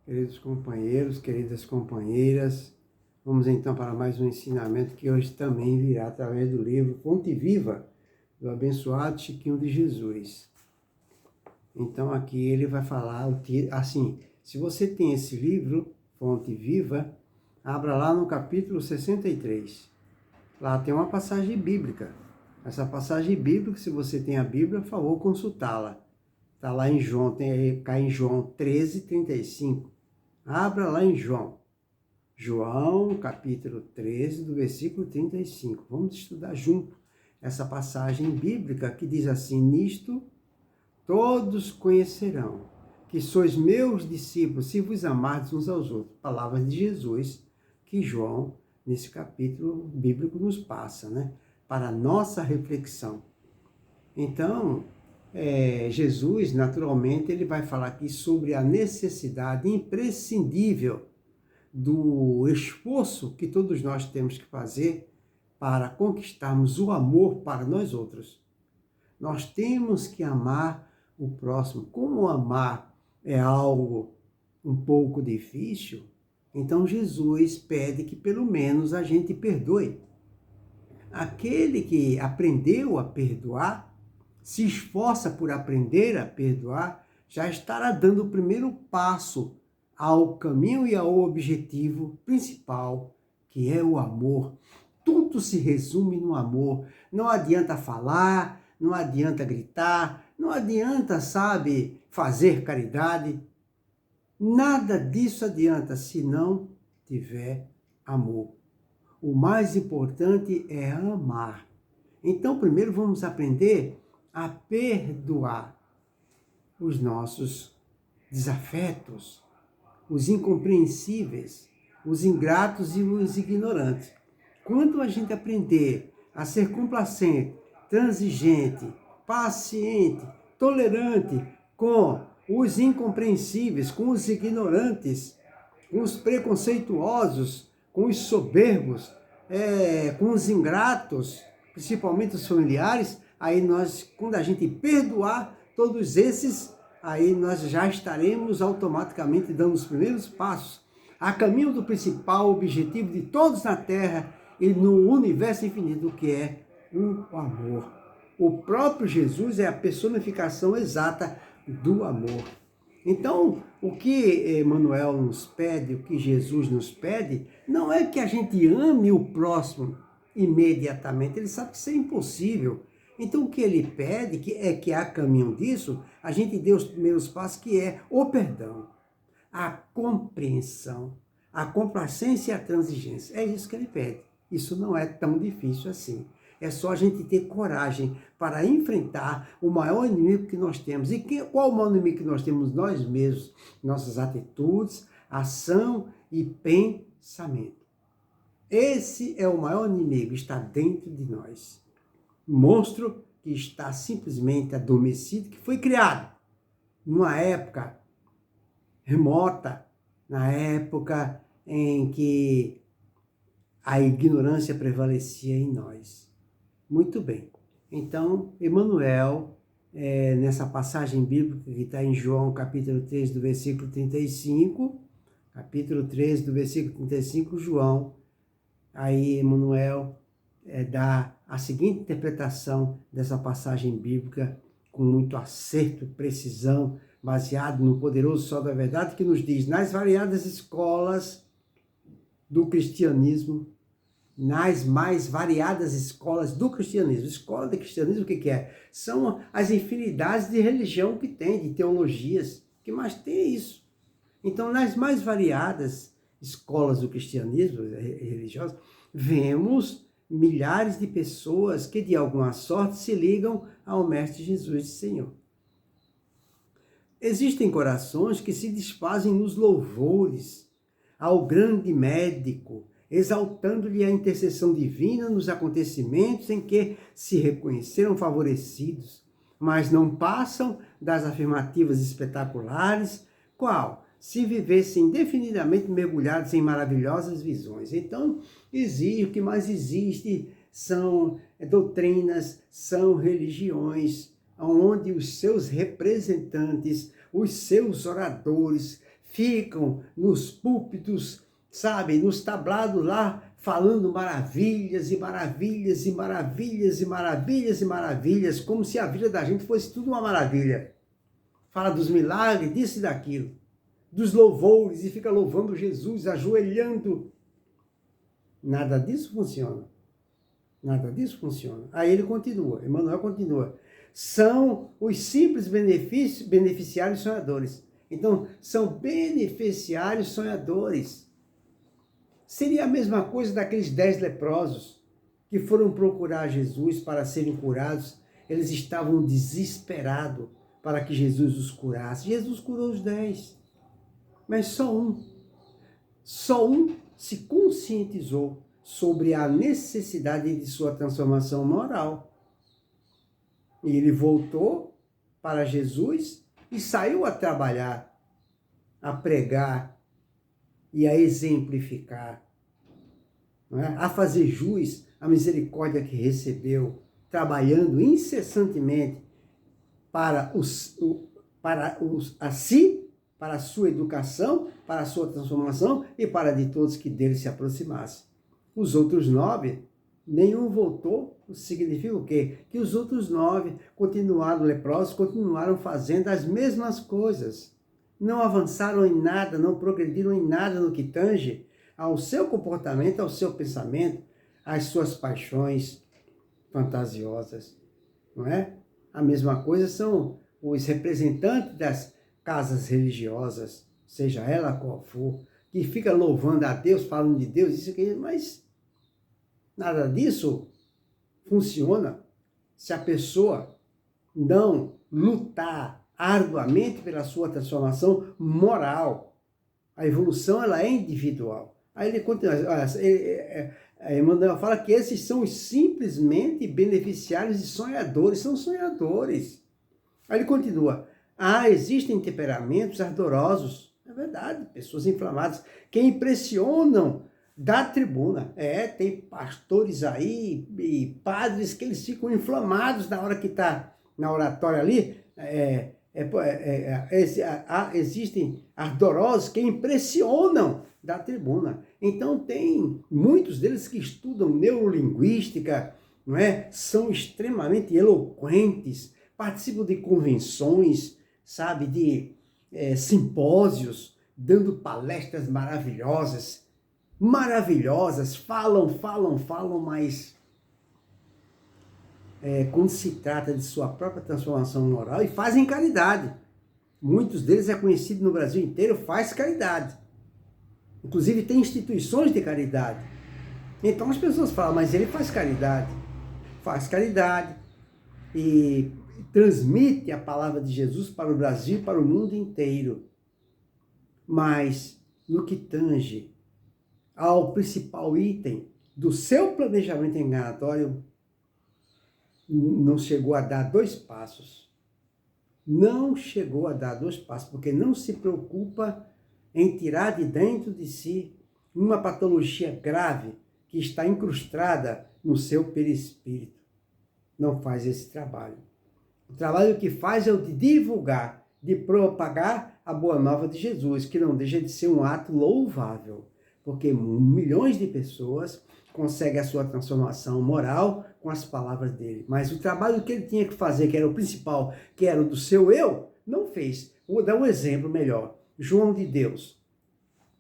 Queridos companheiros, queridas companheiras, vamos então para mais um ensinamento que hoje também virá através do livro Fonte Viva, do abençoado Chiquinho de Jesus. Então aqui ele vai falar assim, se você tem esse livro, Fonte Viva, abra lá no capítulo 63. Lá tem uma passagem bíblica. Essa passagem bíblica, se você tem a Bíblia, por favor, consultá-la. Está lá em João, cai em João 13, 35. Abra lá em João. João, capítulo 13, do versículo 35. Vamos estudar junto essa passagem bíblica que diz assim: nisto todos conhecerão que sois meus discípulos, se vos amardes uns aos outros. Palavras de Jesus que João, nesse capítulo bíblico, nos passa, né? Para a nossa reflexão. Então, Jesus, naturalmente, ele vai falar aqui sobre a necessidade imprescindível do esforço que todos nós temos que fazer para conquistarmos o amor para nós outros. Nós temos que amar o próximo. Como amar é algo um pouco difícil, então Jesus pede que pelo menos a gente perdoe. Aquele que aprendeu a perdoar, se esforça por aprender a perdoar, já estará dando o primeiro passo ao caminho e ao objetivo principal, que é o amor. Tudo se resume no amor. Não adianta falar, não adianta gritar, não adianta, fazer caridade. Nada disso adianta se não tiver amor. O mais importante é amar. Então, primeiro vamos aprender a perdoar os nossos desafetos, os incompreensíveis, os ingratos e os ignorantes. Quando a gente aprender a ser complacente, transigente, paciente, tolerante com os incompreensíveis, com os ignorantes, com os preconceituosos, com os soberbos, com os ingratos, principalmente os familiares, aí quando a gente perdoar todos esses, aí nós já estaremos automaticamente dando os primeiros passos a caminho do principal objetivo de todos na Terra e no universo infinito, que é o amor. O próprio Jesus é a personificação exata do amor. Então, o que Emmanuel nos pede, o que Jesus nos pede, não é que a gente ame o próximo imediatamente. Ele sabe que isso é impossível. Então, o que ele pede é que a caminho disso, a gente dê os primeiros passos, que é o perdão, a compreensão, a complacência e a transigência. É isso que ele pede. Isso não é tão difícil assim. É só a gente ter coragem para enfrentar o maior inimigo que nós temos. E qual o maior inimigo que nós temos? Nós mesmos, nossas atitudes, ação e pensamento. Esse é o maior inimigo, está dentro de nós. Monstro que está simplesmente adormecido, que foi criado numa época remota, na época em que a ignorância prevalecia em nós. Muito bem. Então, Emmanuel, nessa passagem bíblica que está em João, capítulo 3, do versículo 35, capítulo 13, do versículo 35, João, aí Emmanuel dá a seguinte interpretação dessa passagem bíblica, com muito acerto, precisão, baseado no poderoso Sol da Verdade, que nos diz: nas variadas escolas do cristianismo, nas mais variadas escolas do cristianismo. Escola de cristianismo, o que é? São as infinidades de religião que tem, de teologias, que mais tem é isso. Então, nas mais variadas escolas do cristianismo religiosas, vemos milhares de pessoas que, de alguma sorte, se ligam ao Mestre Jesus e Senhor. Existem corações que se desfazem nos louvores ao grande médico, exaltando-lhe a intercessão divina nos acontecimentos em que se reconheceram favorecidos, mas não passam das afirmativas espetaculares, qual? Se vivessem indefinidamente mergulhados em maravilhosas visões. Então, o que mais existe são doutrinas, são religiões, onde os seus representantes, os seus oradores, ficam nos púlpitos, sabe, nos tablados lá, falando maravilhas e maravilhas e maravilhas e maravilhas e maravilhas, como se a vida da gente fosse tudo uma maravilha. Fala dos milagres, disso e daquilo, dos louvores, e fica louvando Jesus, ajoelhando. Nada disso funciona. Nada disso funciona. Aí ele continua, Emmanuel continua. São os simples beneficiários sonhadores. Então, são beneficiários sonhadores. Seria a mesma coisa daqueles 10 leprosos que foram procurar Jesus para serem curados. Eles estavam desesperados para que Jesus os curasse. Jesus curou os 10, mas só um se conscientizou sobre a necessidade de sua transformação moral. E ele voltou para Jesus e saiu a trabalhar, a pregar e a exemplificar, não é? A fazer jus à misericórdia que recebeu, trabalhando incessantemente para a sua educação, para a sua transformação e para de todos que dele se aproximassem. Os outros 9, nenhum voltou. Significa o quê? Que os outros 9 continuaram leprosos, continuaram fazendo as mesmas coisas. Não avançaram em nada, não progrediram em nada no que tange ao seu comportamento, ao seu pensamento, às suas paixões fantasiosas, não é? A mesma coisa são os representantes das casas religiosas, seja ela qual for, que fica louvando a Deus, falando de Deus, isso aqui, mas nada disso funciona se a pessoa não lutar arduamente pela sua transformação moral. A evolução, ela é individual. Aí ele continua, Emmanuel fala que esses são simplesmente beneficiários e sonhadores, são sonhadores. Aí ele continua, existem temperamentos ardorosos, é verdade, pessoas inflamadas, que impressionam da tribuna. Tem pastores aí e padres que eles ficam inflamados na hora que está na oratória ali. Existem ardorosos que impressionam da tribuna. Então tem muitos deles que estudam neurolinguística, não é? São extremamente eloquentes, participam de convenções, sabe, de simpósios, dando palestras maravilhosas, falam, mas quando se trata de sua própria transformação moral, e fazem caridade. Muitos deles é conhecido no Brasil inteiro, faz caridade. Inclusive tem instituições de caridade. Então as pessoas falam, mas ele faz caridade e transmite a palavra de Jesus para o Brasil e para o mundo inteiro. Mas no que tange ao principal item do seu planejamento enganatório, não chegou a dar 2 passos. Não chegou a dar 2 passos, porque não se preocupa em tirar de dentro de si uma patologia grave que está incrustada no seu perispírito. Não faz esse trabalho. O trabalho que faz é o de divulgar, de propagar a boa nova de Jesus, que não deixa de ser um ato louvável, porque milhões de pessoas conseguem a sua transformação moral com as palavras dele. Mas o trabalho que ele tinha que fazer, que era o principal, que era o do seu eu, não fez. Vou dar um exemplo melhor. João de Deus,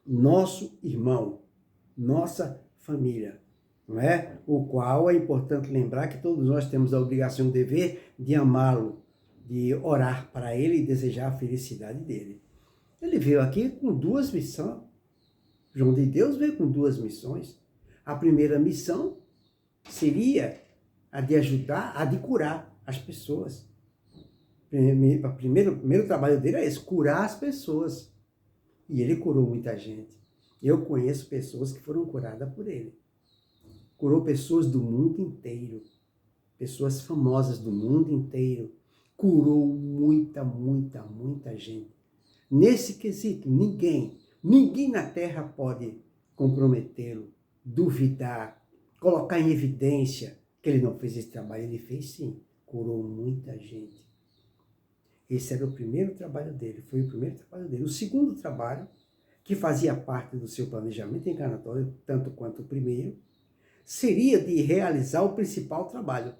nosso irmão, nossa família, não é? O qual é importante lembrar que todos nós temos a obrigação e o dever de amá-lo, de orar para ele e desejar a felicidade dele. Ele veio aqui com 2 missões. João de Deus veio com 2 missões. A primeira missão seria a de ajudar, a de curar as pessoas. O primeiro trabalho dele é esse, curar as pessoas. E ele curou muita gente. Eu conheço pessoas que foram curadas por ele. Curou pessoas do mundo inteiro. Pessoas famosas do mundo inteiro. Curou muita gente. Nesse quesito, ninguém na Terra pode comprometê-lo, duvidar, colocar em evidência que ele não fez esse trabalho. Ele fez sim, curou muita gente. Esse era o primeiro trabalho dele, foi o primeiro trabalho dele. O segundo trabalho, que fazia parte do seu planejamento encarnatório, tanto quanto o primeiro, seria de realizar o principal trabalho,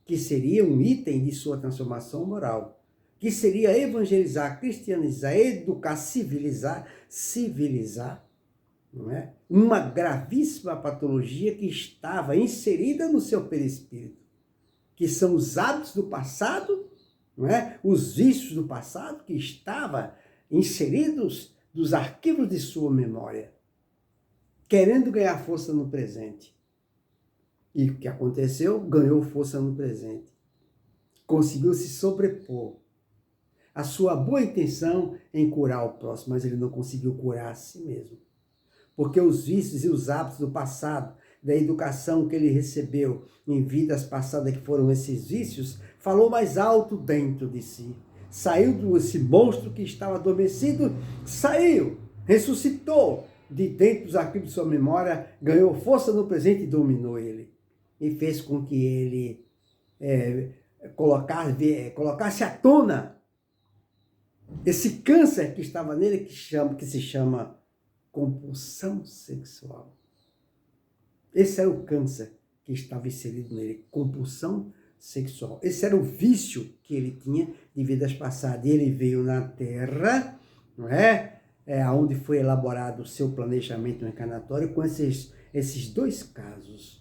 que seria um item de sua transformação moral, que seria evangelizar, cristianizar, educar, civilizar, não é? Uma gravíssima patologia que estava inserida no seu perispírito, que são os hábitos do passado, não é? Os vícios do passado que estavam inseridos nos arquivos de sua memória, querendo ganhar força no presente. E o que aconteceu? Ganhou força no presente. Conseguiu se sobrepor à sua boa intenção em curar o próximo, mas ele não conseguiu curar a si mesmo. Porque os vícios e os hábitos do passado, da educação que ele recebeu em vidas passadas, que foram esses vícios, falou mais alto dentro de si. Saiu desse monstro que estava adormecido, saiu, ressuscitou de dentro dos arquivos de sua memória, ganhou força no presente e dominou ele. E fez com que ele colocasse à tona esse câncer que estava nele, que se chama compulsão sexual. Esse era o câncer que estava inserido nele, compulsão sexual. Esse era o vício que ele tinha de vidas passadas. E ele veio na Terra, não é? Onde foi elaborado o seu planejamento encarnatório com esses dois casos.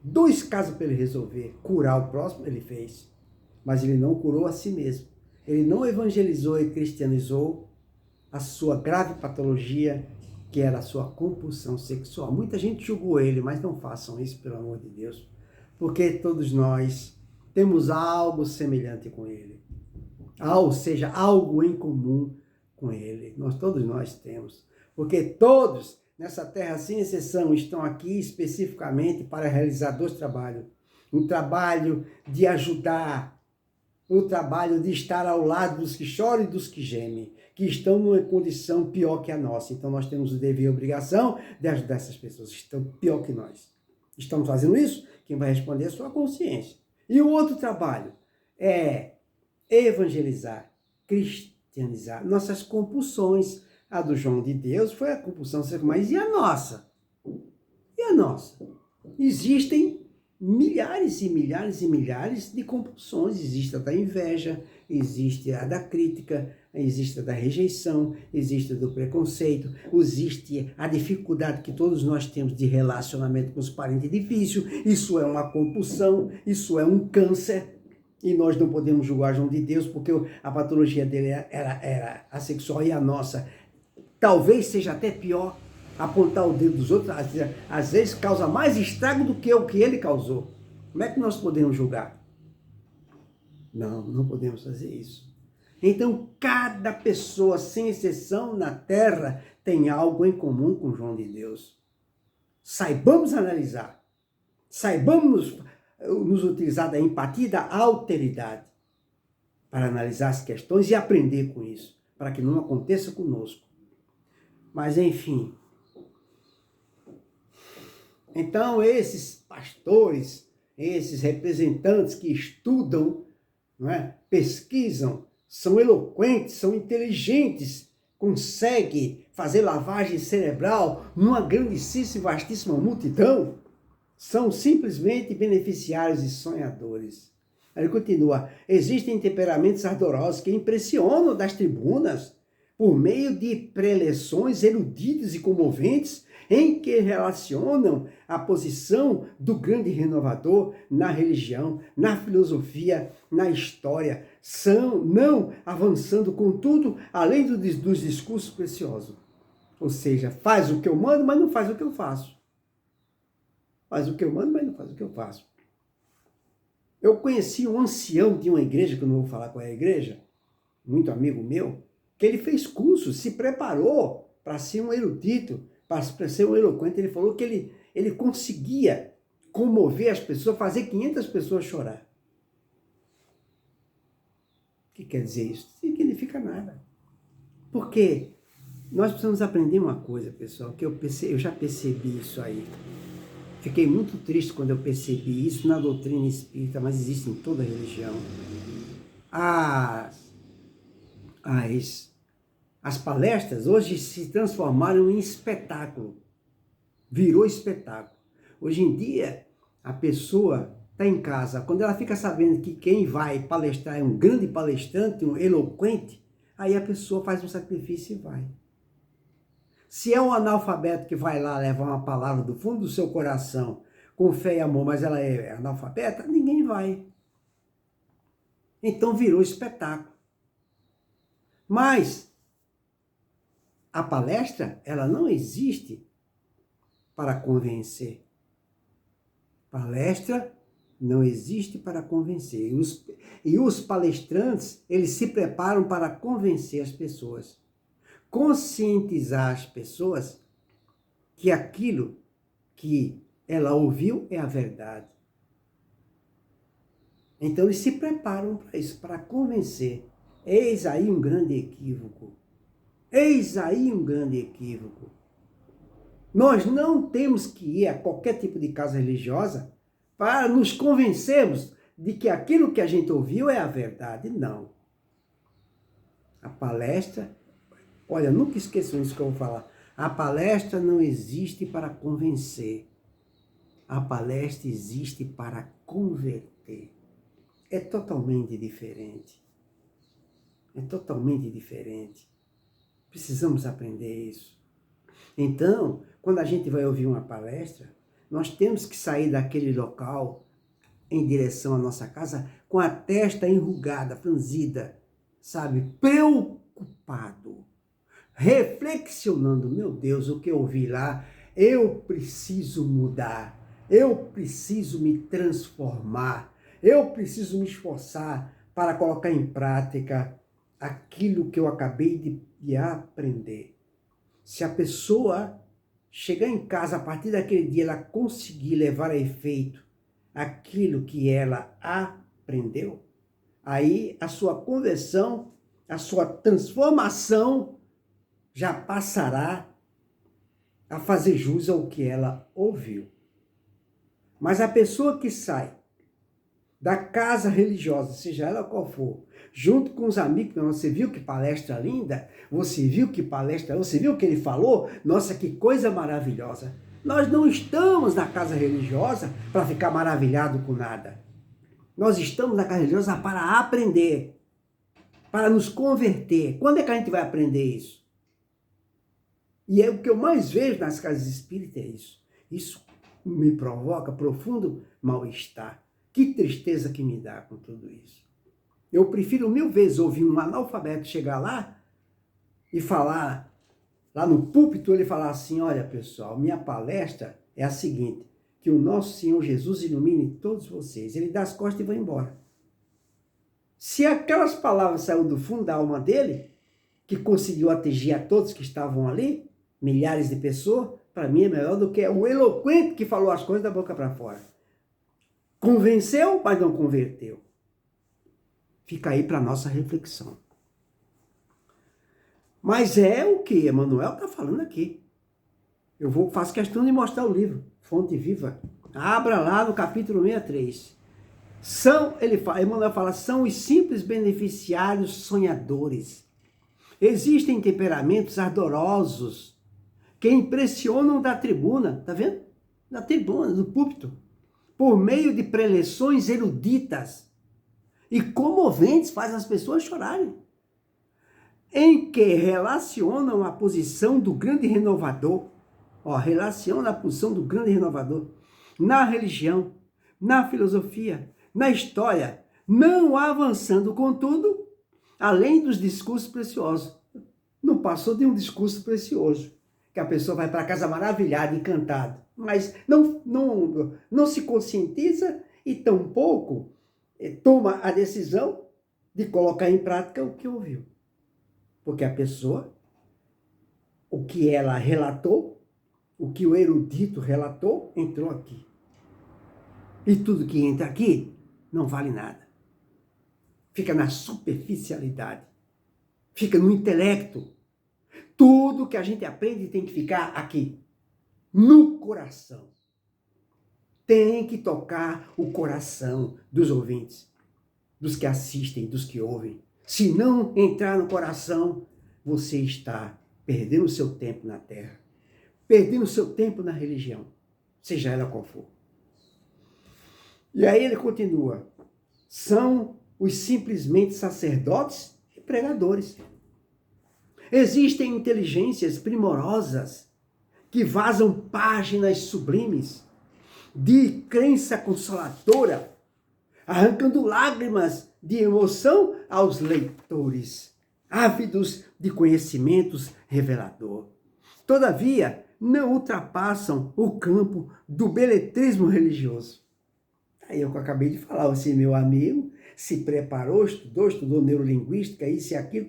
Dois casos para ele resolver. Curar o próximo, ele fez. Mas ele não curou a si mesmo. Ele não evangelizou e cristianizou a sua grave patologia, que era a sua compulsão sexual. Muita gente julgou ele, mas não façam isso, pelo amor de Deus. Porque todos nós temos algo semelhante com ele. Ou seja, algo em comum com ele. Todos nós temos. Porque todos nessa terra, sem exceção, estão aqui especificamente para realizar dois trabalhos. Um trabalho de ajudar, o trabalho de estar ao lado dos que choram e dos que gemem, que estão numa condição pior que a nossa. Então nós temos o dever e a obrigação de ajudar essas pessoas que estão pior que nós. Estamos fazendo isso? Quem vai responder é a sua consciência. E o outro trabalho é evangelizar, cristianizar nossas compulsões. A do João de Deus foi a compulsão sexual, mas e a nossa? E a nossa? Existem milhares e milhares e milhares de compulsões. Existe a da inveja, existe a da crítica, existe a da rejeição, existe a do preconceito, existe a dificuldade que todos nós temos de relacionamento com os parentes difíceis. Isso é uma compulsão, isso é um câncer. E nós não podemos julgar João de Deus, porque a patologia dele era assexual e a nossa talvez seja até pior. Apontar o dedo dos outros, às vezes, causa mais estrago do que o que ele causou. Como é que nós podemos julgar? Não podemos fazer isso. Então, cada pessoa, sem exceção, na Terra, tem algo em comum com João de Deus. Saibamos analisar. Saibamos nos utilizar da empatia e da alteridade para analisar as questões e aprender com isso, para que não aconteça conosco. Mas, enfim. Então, esses pastores, esses representantes que estudam, não é? Pesquisam, são eloquentes, são inteligentes, conseguem fazer lavagem cerebral numa grandíssima e vastíssima multidão, são simplesmente beneficiários e sonhadores. Ele continua, existem temperamentos ardorosos que impressionam das tribunas, por meio de preleções eruditas e comoventes, em que relacionam a posição do grande renovador na religião, na filosofia, na história, não avançando, contudo, além dos discursos preciosos. Ou seja, faz o que eu mando, mas não faz o que eu faço. Faz o que eu mando, mas não faz o que eu faço. Eu conheci um ancião de uma igreja, que eu não vou falar qual é a igreja, muito amigo meu, que ele fez curso, se preparou para ser um erudito, para ser um eloquente. Ele falou que ele conseguia comover as pessoas, fazer 500 pessoas chorar. O que quer dizer isso? Não significa nada. Porque nós precisamos aprender uma coisa, pessoal, que eu já percebi isso aí. Fiquei muito triste quando eu percebi isso na doutrina espírita, mas existe em toda religião. as palestras hoje se transformaram em espetáculo. Virou espetáculo. Hoje em dia, a pessoa está em casa, quando ela fica sabendo que quem vai palestrar é um grande palestrante, um eloquente, aí a pessoa faz um sacrifício e vai. Se é um analfabeto que vai lá levar uma palavra do fundo do seu coração, com fé e amor, mas ela é analfabeta, ninguém vai. Então virou espetáculo. Mas a palestra, ela não existe para convencer. Palestra não existe para convencer. E os palestrantes, eles se preparam para convencer as pessoas. Conscientizar as pessoas que aquilo que ela ouviu é a verdade. Então eles se preparam para isso, para convencer. Eis aí um grande equívoco. Eis aí um grande equívoco. Nós não temos que ir a qualquer tipo de casa religiosa para nos convencermos de que aquilo que a gente ouviu é a verdade. Não. A palestra, olha, nunca esqueçam isso que eu vou falar. A palestra não existe para convencer. A palestra existe para converter. É totalmente diferente. É totalmente diferente. Precisamos aprender isso. Então, quando a gente vai ouvir uma palestra, nós temos que sair daquele local em direção à nossa casa com a testa enrugada, franzida, sabe? Preocupado, reflexionando, meu Deus, o que eu ouvi lá, eu preciso mudar, eu preciso me transformar, eu preciso me esforçar para colocar em prática aquilo que eu acabei de aprender. Se a pessoa chegar em casa, a partir daquele dia, ela conseguir levar a efeito aquilo que ela aprendeu, aí a sua conversão, a sua transformação já passará a fazer jus ao que ela ouviu. Mas a pessoa que sai da casa religiosa, seja ela qual for, junto com os amigos, você viu que palestra linda? Você viu que palestra, você viu o que ele falou? Nossa, que coisa maravilhosa. Nós não estamos na casa religiosa para ficar maravilhado com nada. Nós estamos na casa religiosa para aprender, para nos converter. Quando é que a gente vai aprender isso? E é o que eu mais vejo nas casas espíritas é isso. Isso me provoca profundo mal-estar. Que tristeza que me dá com tudo isso. Eu prefiro 1000 vezes ouvir um analfabeto chegar lá e falar, lá no púlpito, ele falar assim, olha pessoal, minha palestra é a seguinte, que o nosso Senhor Jesus ilumine todos vocês. Ele dá as costas e vai embora. Se aquelas palavras saíram do fundo da alma dele, que conseguiu atingir a todos que estavam ali, milhares de pessoas, para mim é melhor do que o eloquente que falou as coisas da boca para fora. Convenceu, mas não converteu. Fica aí para nossa reflexão. Mas é o que Emmanuel está falando aqui. Faço questão de mostrar o livro, Fonte Viva. Abra lá no capítulo 63. Emmanuel fala, são os simples beneficiários sonhadores. Existem temperamentos ardorosos que impressionam da tribuna, tá vendo? Da tribuna, do púlpito, por meio de preleções eruditas e comoventes, faz as pessoas chorarem, em que relacionam a posição do grande renovador, relaciona a posição do grande renovador na religião, na filosofia, na história, não avançando, contudo, além dos discursos preciosos. Não passou de um discurso precioso, que a pessoa vai para casa maravilhada, encantada, mas não se conscientiza e tampouco toma a decisão de colocar em prática o que ouviu. Porque a pessoa, o que ela relatou, o que o erudito relatou, entrou aqui. E tudo que entra aqui não vale nada. Fica na superficialidade. Fica no intelecto. Tudo que a gente aprende tem que ficar aqui, no coração. Tem que tocar o coração dos ouvintes, dos que assistem, dos que ouvem. Se não entrar no coração, você está perdendo o seu tempo na terra, perdendo o seu tempo na religião, seja ela qual for. E aí ele continua, são os simplesmente sacerdotes e pregadores. Existem inteligências primorosas que vazam páginas sublimes de crença consoladora, arrancando lágrimas de emoção aos leitores, ávidos de conhecimentos revelador. Todavia, não ultrapassam o campo do beletrismo religioso. Aí eu acabei de falar, esse meu amigo se preparou, estudou neurolinguística, isso e aquilo,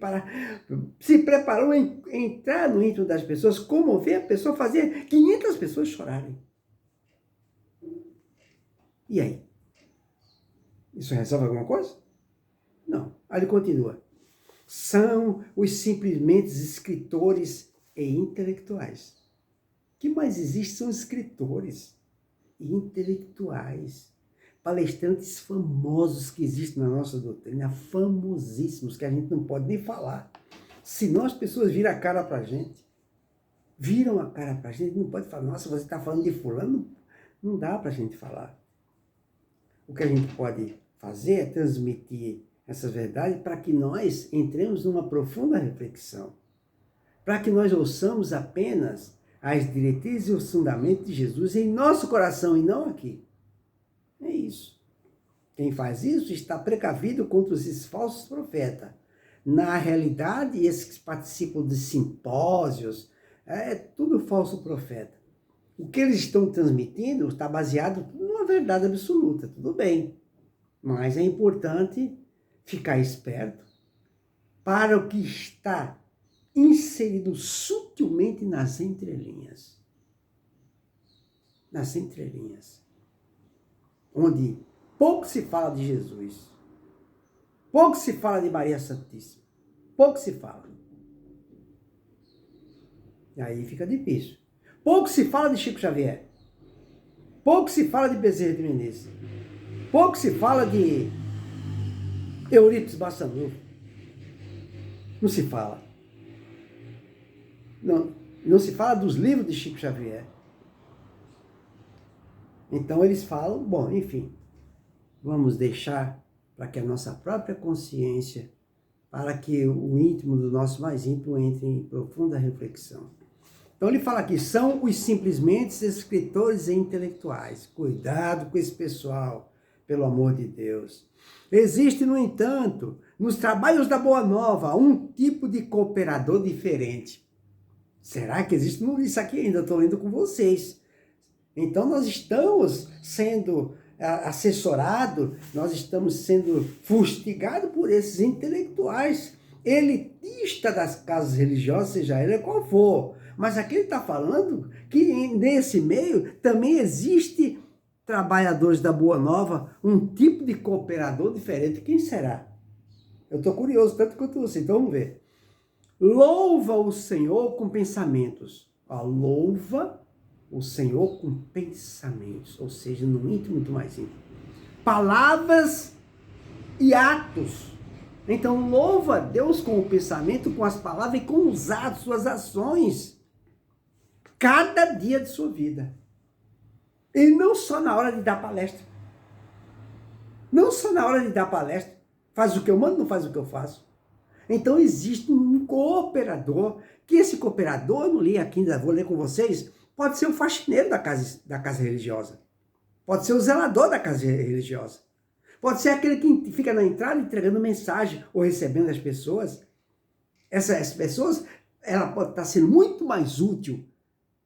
se preparou em entrar no íntimo das pessoas, comover a pessoa, fazer 500 pessoas chorarem. E aí? Isso resolve alguma coisa? Não. Aí ele continua. São os simplesmente escritores e intelectuais. O que mais existe são escritores e intelectuais. Palestrantes famosos que existem na nossa doutrina, famosíssimos, que a gente não pode nem falar. Senão as pessoas viram a cara pra gente. Viram a cara pra gente, não pode falar, nossa, você está falando de fulano? Não dá pra gente falar. O que a gente pode fazer é transmitir essas verdades para que nós entremos numa profunda reflexão. Para que nós ouçamos apenas as diretrizes e os fundamentos de Jesus em nosso coração e não aqui. É isso. Quem faz isso está precavido contra esses falsos profetas. Na realidade, esses que participam de simpósios, é tudo falso profeta. O que eles estão transmitindo está baseado numa verdade absoluta, tudo bem. Mas é importante ficar esperto para o que está inserido sutilmente nas entrelinhas. Nas entrelinhas. Onde pouco se fala de Jesus. Pouco se fala de Maria Santíssima. Pouco se fala. E aí fica difícil. Pouco se fala de Chico Xavier. Pouco se fala de Bezerra de Menezes. Pouco se fala de Eurípides Bassanufo. Não se fala. Não se fala dos livros de Chico Xavier. Então eles falam, bom, enfim, vamos deixar para que a nossa própria consciência, para que o íntimo do nosso mais íntimo entre em profunda reflexão. Então ele fala aqui, são os simplesmente escritores e intelectuais. Cuidado com esse pessoal, pelo amor de Deus. Existe, no entanto, nos trabalhos da Boa Nova, um tipo de cooperador diferente. Será que existe? Não li isso aqui ainda, estou lendo com vocês. Então nós estamos sendo assessorados, nós estamos sendo fustigados por esses intelectuais, elitistas das casas religiosas, seja ele qual for. Mas aqui ele está falando que nesse meio também existe trabalhadores da Boa Nova, um tipo de cooperador diferente. Quem será? Eu estou curioso, tanto quanto você, então vamos ver. Louva o Senhor com pensamentos. Louva o Senhor com pensamentos, ou seja, no íntimo do mais íntimo. Palavras e atos. Então, louva a Deus com o pensamento, com as palavras e com os atos, suas ações. Cada dia de sua vida. E não só na hora de dar palestra. Não só na hora de dar palestra. Faz o que eu mando, não faz o que eu faço. Então, existe um cooperador, que esse cooperador, eu não li aqui, ainda vou ler com vocês, pode ser o faxineiro da casa religiosa. Pode ser o zelador da casa religiosa. Pode ser aquele que fica na entrada entregando mensagem ou recebendo as pessoas. Essas pessoas, ela pode estar sendo muito mais útil,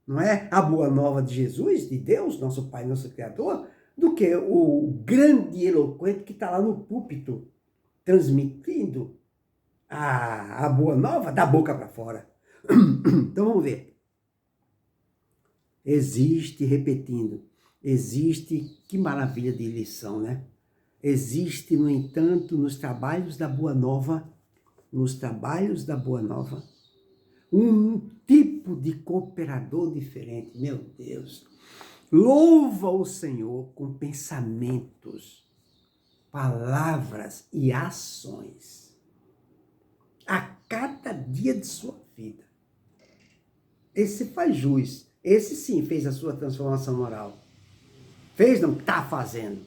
não é? A boa nova de Jesus, de Deus, nosso Pai, nosso Criador, do que o grande eloquente que está lá no púlpito, transmitindo a boa nova da boca para fora. Então vamos ver. Existe, repetindo, existe, que maravilha de lição, né? Existe, no entanto, nos trabalhos da Boa Nova, um tipo de cooperador diferente. Meu Deus! Louva o Senhor com pensamentos, palavras e ações. a cada dia de sua vida. Esse faz jus. Esse sim fez a sua transformação moral. Fez, não está fazendo.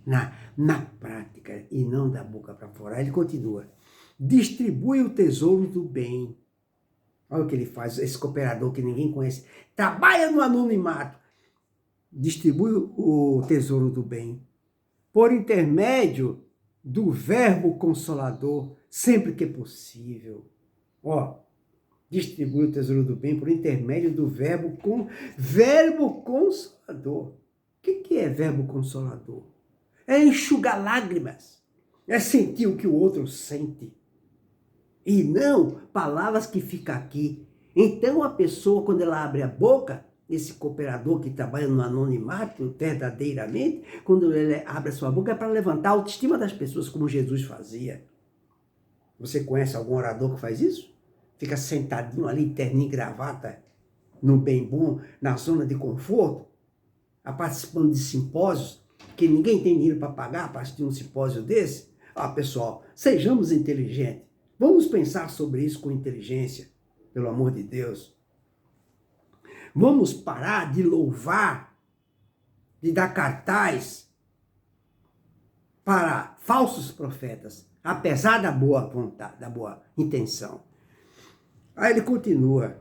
Na prática e não da boca para fora. Aí ele continua. Distribui o tesouro do bem. Olha o que ele faz, esse cooperador que ninguém conhece. Trabalha no anonimato. Distribui o tesouro do bem. Por intermédio do verbo consolador, sempre que possível. Ó, distribui o tesouro do bem por intermédio do verbo consolador. O que é verbo consolador? É enxugar lágrimas. É sentir o que o outro sente. E não palavras que ficam aqui. Então a pessoa, quando ela abre a boca, esse cooperador que trabalha no anonimato, verdadeiramente, quando ele abre a sua boca é para levantar a autoestima das pessoas, como Jesus fazia. Você conhece algum orador que faz isso? Fica sentadinho ali, terninho e gravata, no bem bom, na zona de conforto, participando de simpósios, que ninguém tem dinheiro para pagar para assistir um simpósio desse? Pessoal, sejamos inteligentes. Vamos pensar sobre isso com inteligência, pelo amor de Deus. Vamos parar de louvar, de dar cartaz para falsos profetas, apesar da boa vontade, da boa intenção. Aí ele continua.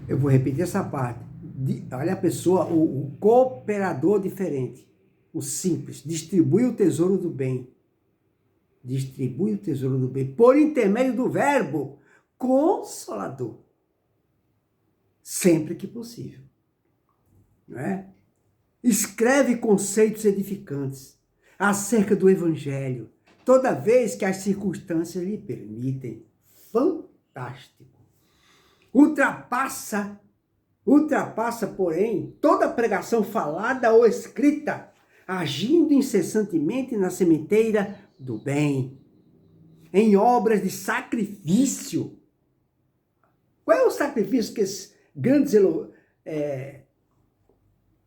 Eu vou repetir essa parte. Olha a pessoa, o cooperador diferente, o simples, distribui o tesouro do bem. Distribui o tesouro do bem por intermédio do verbo consolador. Sempre que possível. Não é? Escreve conceitos edificantes acerca do evangelho, toda vez que as circunstâncias lhe permitem. Fantástico. Ultrapassa, porém, toda pregação falada ou escrita, agindo incessantemente na sementeira do bem, em obras de sacrifício. Qual é o sacrifício que esses grandes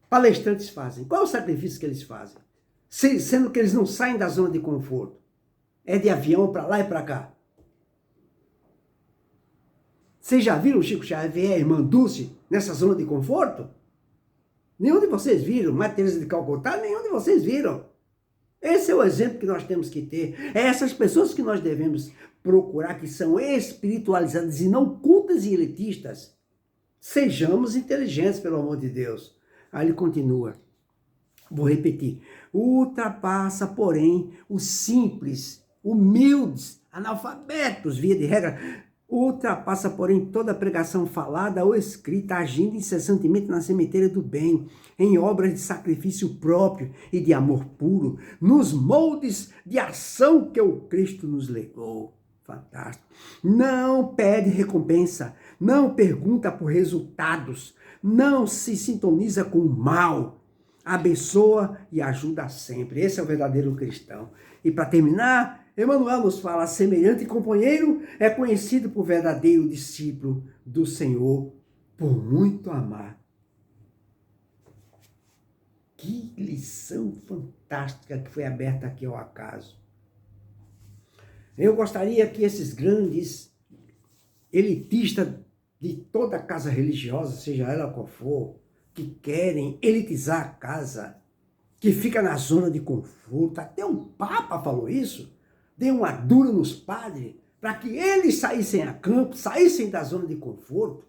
palestrantes fazem? Qual é o sacrifício que eles fazem? Sendo que eles não saem da zona de conforto. É de avião para lá e para cá. Vocês já viram o Chico Xavier e a Irmã Dulce nessa zona de conforto? Nenhum de vocês viram. Maria Teresa de Calcutá, nenhum de vocês viram. Esse é o exemplo que nós temos que ter. É essas pessoas que nós devemos procurar, que são espiritualizadas e não cultas e elitistas. Sejamos inteligentes, pelo amor de Deus. Aí ele continua. Vou repetir. Ultrapassa, porém, os simples, humildes, analfabetos, via de regra. Ultrapassa, porém, toda pregação falada ou escrita, agindo incessantemente na sementeira do bem, em obras de sacrifício próprio e de amor puro, nos moldes de ação que o Cristo nos legou. Fantástico. Não pede recompensa, não pergunta por resultados, não se sintoniza com o mal, abençoa e ajuda sempre. Esse é o verdadeiro cristão. E para terminar, Emmanuel nos fala, semelhante companheiro é conhecido por verdadeiro discípulo do Senhor, por muito amar. Que lição fantástica que foi aberta aqui ao acaso. Eu gostaria que esses grandes elitistas de toda casa religiosa, seja ela qual for, que querem elitizar a casa, que fica na zona de conforto, até o Papa falou isso, deu uma dura nos padres, para que eles saíssem a campo, saíssem da zona de conforto.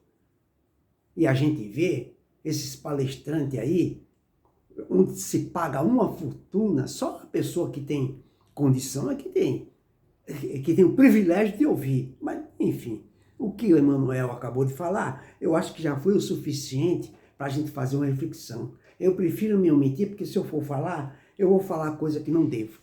E a gente vê esses palestrantes aí, onde se paga uma fortuna, só a pessoa que tem condição é que tem o privilégio de ouvir. Mas, enfim, o que o Emmanuel acabou de falar, eu acho que já foi o suficiente para a gente fazer uma reflexão. Eu prefiro me omitir, porque se eu for falar, eu vou falar coisa que não devo.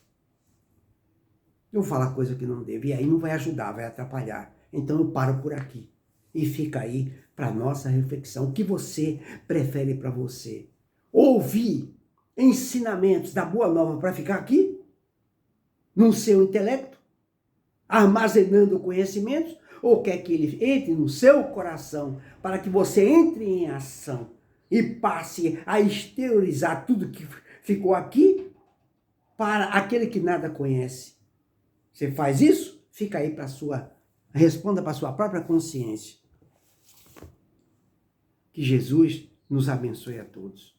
Eu vou falar coisa que não devo, e aí não vai ajudar, vai atrapalhar. Então eu paro por aqui. E fica aí para nossa reflexão. O que você prefere para você? Ouvir ensinamentos da Boa Nova para ficar aqui? No seu intelecto? Armazenando conhecimentos? Ou quer que ele entre no seu coração para que você entre em ação e passe a exteriorizar tudo que ficou aqui para aquele que nada conhece? Você faz isso? Fica aí responda para a sua própria consciência. Que Jesus nos abençoe a todos.